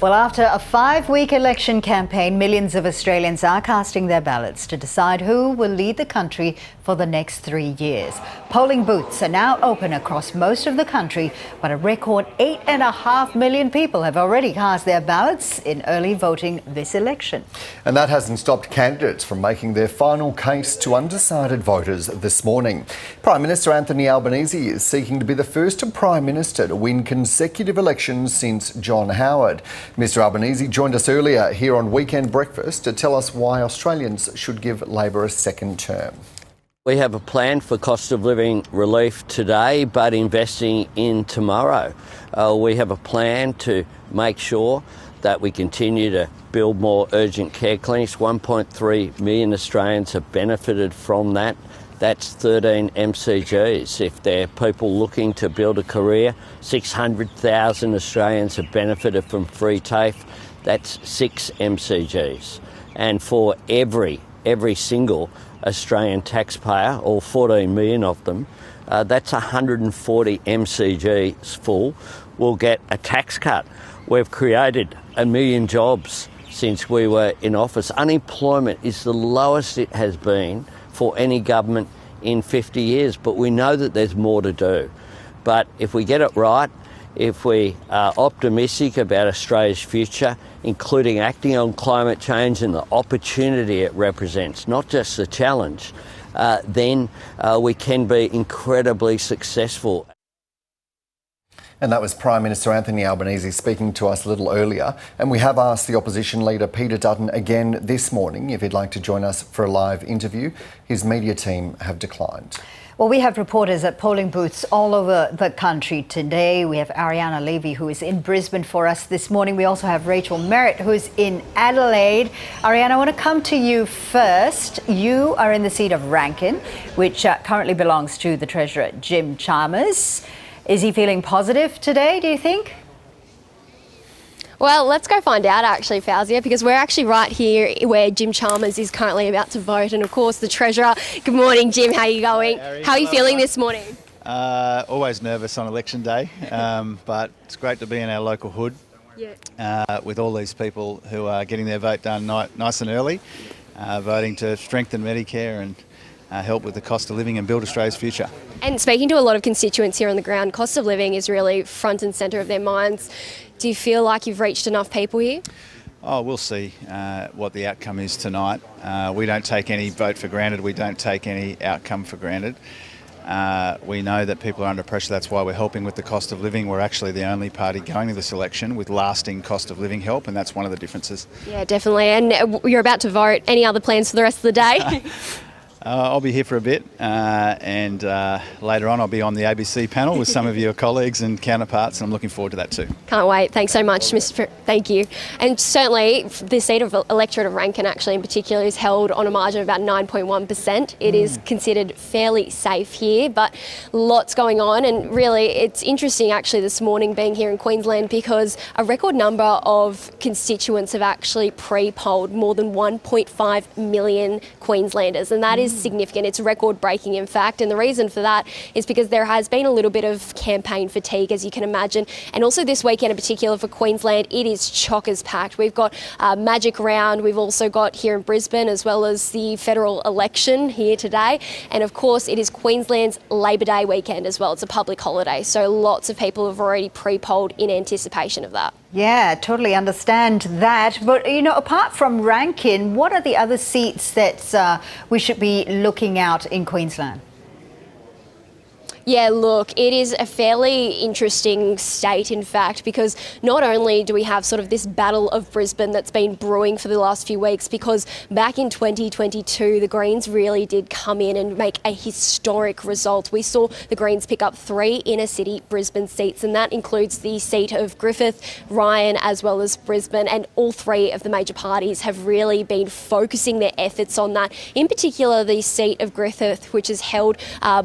Well, after a 5-week election campaign, millions of Australians are casting their ballots to decide who will lead the country for the next 3 years. Polling booths are now open across most of the country, but a record 8.5 million people have already cast their ballots in early voting this election. And that hasn't stopped candidates from making their final case to undecided voters this morning. Prime Minister Anthony Albanese is seeking to be the first Prime Minister to win consecutive elections since John Howard. Mr Albanese joined us earlier here on Weekend Breakfast to tell us why Australians should give Labor a second term. We have a plan for cost of living relief today, but investing in tomorrow. We have a plan to make sure that we continue to build more urgent care clinics. 1.3 million Australians have benefited from that. That's 13 MCGs. If they're people looking to build a career, 600,000 Australians have benefited from free TAFE. That's 6 MCGs. And for every single Australian taxpayer, all 14 million of them, that's 140 MCGs full, will get a tax cut. We've created 1 million jobs since we were in office. Unemployment is the lowest it has been for any government in 50 years, but we know that there's more to do. But if we get it right, if we are optimistic about Australia's future, including acting on climate change and the opportunity it represents, not just the challenge, then we can be incredibly successful. And that was Prime Minister Anthony Albanese speaking to us a little earlier. And we have asked the opposition leader Peter Dutton again this morning if he'd like to join us for a live interview. His media team have declined. Well, we have reporters at polling booths all over the country today. We have Ariana Levy, who is in Brisbane for us this morning. We also have Rachel Merritt, who's in Adelaide. Ariana, I want to come to you first. You are in the seat of Rankin, which currently belongs to the Treasurer, Jim Chalmers. Is he feeling positive today, do you think? Well, let's go find out actually, Fauzia, because we're actually right here where Jim Chalmers is currently about to vote, and of course the Treasurer. Good morning, Jim. How are you going? How are you feeling this morning? Always nervous on election day, but it's great to be in our local hood with all these people who are getting their vote done nice and early, voting to strengthen Medicare and help with the cost of living and build Australia's future. And speaking to a lot of constituents here on the ground, cost of living is really front and centre of their minds. Do you feel like you've reached enough people here? Oh, we'll see what the outcome is tonight. We don't take any vote for granted. We don't take any outcome for granted. We know that people are under pressure. That's why we're helping with the cost of living. We're actually the only party going to this election with lasting cost of living help, and that's one of the differences. Yeah, definitely. And you're about to vote. Any other plans for the rest of the day? I'll be here for a bit and later on I'll be on the ABC panel with some of your colleagues and counterparts, and I'm looking forward to that too. Can't wait. Thanks so much, Mr. Thank you. And certainly the seat of electorate of Rankin actually in particular is held on a margin of about 9.1%. It is considered fairly safe here, but lots going on, and really it's interesting actually this morning being here in Queensland because a record number of constituents have actually pre-polled, more than 1.5 million Queenslanders, and that is significant. It's record breaking in fact, and the reason for that is because there has been a little bit of campaign fatigue, as you can imagine, and also this weekend in particular for Queensland it is chockers packed. We've got Magic Round, we've also got here in Brisbane as well as the federal election here today, and of course it is Queensland's Labor Day weekend as well. It's a public holiday, so lots of people have already pre-polled in anticipation of that. Yeah, totally understand that. But, you know, apart from Rankin, what are the other seats that we should be looking out in Queensland? Yeah, look, it is a fairly interesting state, in fact, because not only do we have sort of this battle of Brisbane that's been brewing for the last few weeks, because back in 2022, the Greens really did come in and make a historic result. We saw the Greens pick up 3 inner city Brisbane seats, and that includes the seat of Griffith, Ryan, as well as Brisbane, and all 3 of the major parties have really been focusing their efforts on that. In particular, the seat of Griffith, which is held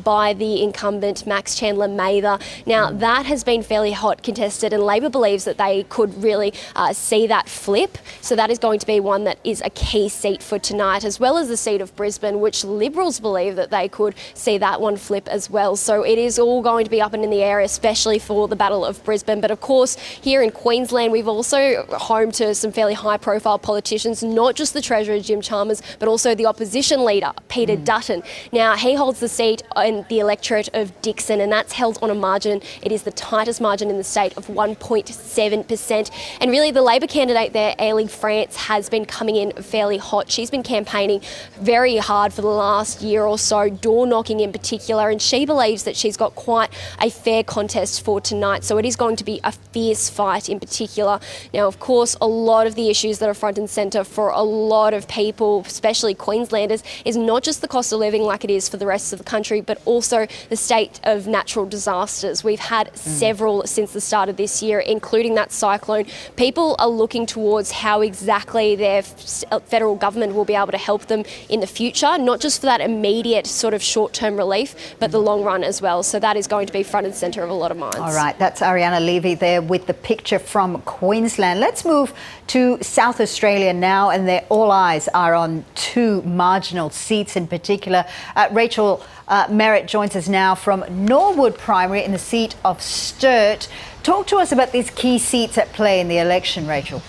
by the incumbent incumbent Max Chandler Mather. Now, that has been fairly hot contested, and Labor believes that they could really see that flip. So that is going to be one that is a key seat for tonight, as well as the seat of Brisbane, which Liberals believe that they could see that one flip as well. So it is all going to be up and in the air, especially for the Battle of Brisbane. But of course, here in Queensland, we've also home to some fairly high-profile politicians, not just the Treasurer, Jim Chalmers, but also the opposition leader, Peter Dutton. Now, he holds the seat in the electorate of Dixon, and that's held on a margin. It is the tightest margin in the state of 1.7%. And really, the Labor candidate there, Aileen France, has been coming in fairly hot. She's been campaigning very hard for the last year or so, door-knocking in particular, and she believes that she's got quite a fair contest for tonight. So it is going to be a fierce fight in particular. Now, of course, a lot of the issues that are front and centre for a lot of people, especially Queenslanders, is not just the cost of living like it is for the rest of the country, but also the state of natural disasters. We've had several since the start of this year, including that cyclone. People are looking towards how exactly their federal government will be able to help them in the future, not just for that immediate sort of short-term relief, but the long run as well. So that is going to be front and centre of a lot of minds. All right, that's Ariana Levy there with the picture from Queensland. Let's move to South Australia now, and all eyes are on two marginal seats in particular. Rachel Merritt joins us now from Norwood Primary in the seat of Sturt. Talk to us about these key seats at play in the election, Rachel.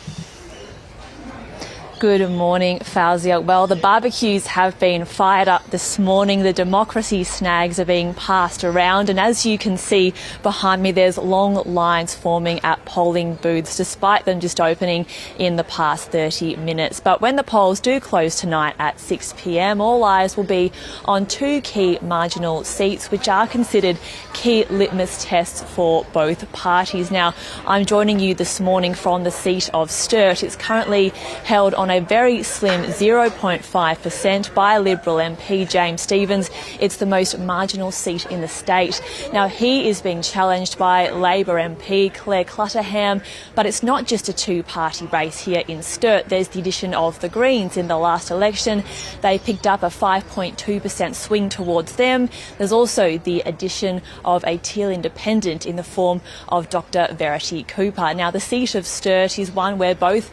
Good morning, Fauzia. Well, the barbecues have been fired up this morning. The democracy snags are being passed around. And as you can see behind me, there's long lines forming at polling booths, despite them just opening in the past 30 minutes. But when the polls do close tonight at 6 p.m, all eyes will be on two key marginal seats, which are considered key litmus tests for both parties. Now, I'm joining you this morning from the seat of Sturt. It's currently held on a very slim 0.5% by Liberal MP James Stephens. It's the most marginal seat in the state. Now, he is being challenged by Labor MP Claire Clutterham, but it's not just a two-party race here in Sturt. There's the addition of the Greens in the last election. They picked up a 5.2% swing towards them. There's also the addition of a Teal independent in the form of Dr Verity Cooper. Now, the seat of Sturt is one where both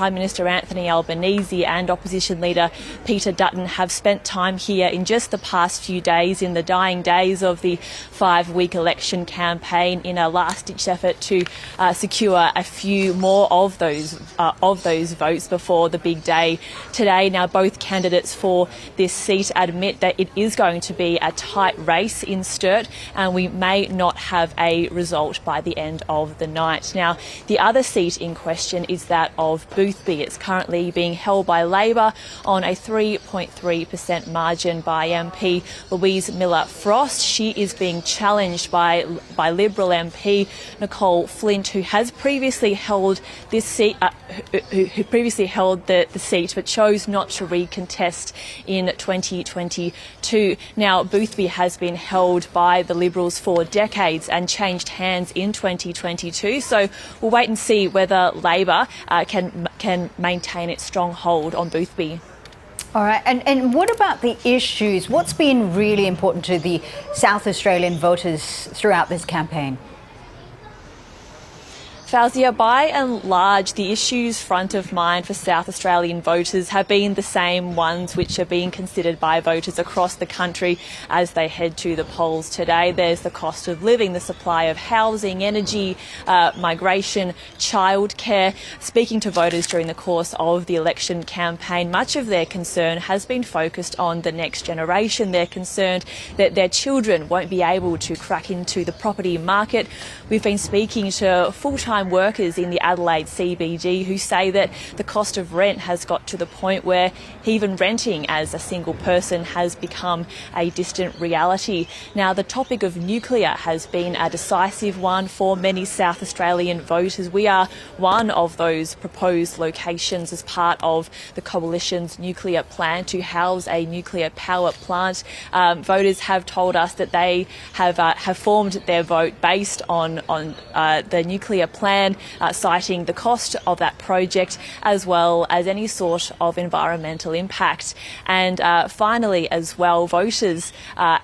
Prime Minister Anthony Albanese and Opposition Leader Peter Dutton have spent time here in just the past few days, in the dying days of the 5-week election campaign, in a last-ditch effort to secure a few more of those votes before the big day today. Now, both candidates for this seat admit that it is going to be a tight race in Sturt, and we may not have a result by the end of the night. Now, the other seat in question is that of Boothby. It's currently being held by Labor on a 3.3% margin by MP Louise Miller-Frost. She is being challenged by Liberal MP Nicole Flint, who has previously held this seat, who previously held the seat, but chose not to recontest in 2022. Now, Boothby has been held by the Liberals for decades and changed hands in 2022. So we'll wait and see whether Labor can maintain its strong hold on Boothby. All right, and what about the issues? What's been really important to the South Australian voters throughout this campaign? Fauzia, by and large, the issues front of mind for South Australian voters have been the same ones which are being considered by voters across the country as they head to the polls today. There's the cost of living, the supply of housing, energy, migration, childcare. Speaking to voters during the course of the election campaign, much of their concern has been focused on the next generation. They're concerned that their children won't be able to crack into the property market. We've been speaking to full-time workers in the Adelaide CBD who say that the cost of rent has got to the point where even renting as a single person has become a distant reality. Now, the topic of nuclear has been a decisive one for many South Australian voters. We are one of those proposed locations as part of the Coalition's nuclear plan to house a nuclear power plant. Voters have told us that they have formed their vote based on the nuclear plan. plan, citing the cost of that project as well as any sort of environmental impact. And finally as well, voters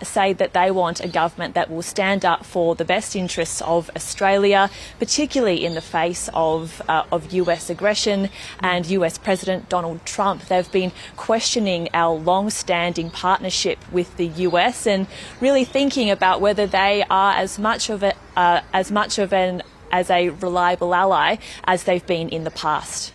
say that they want a government that will stand up for the best interests of Australia, particularly in the face of US aggression and US President Donald Trump. They've been questioning our long-standing partnership with the US and really thinking about whether they are as much of a reliable ally as they've been in the past.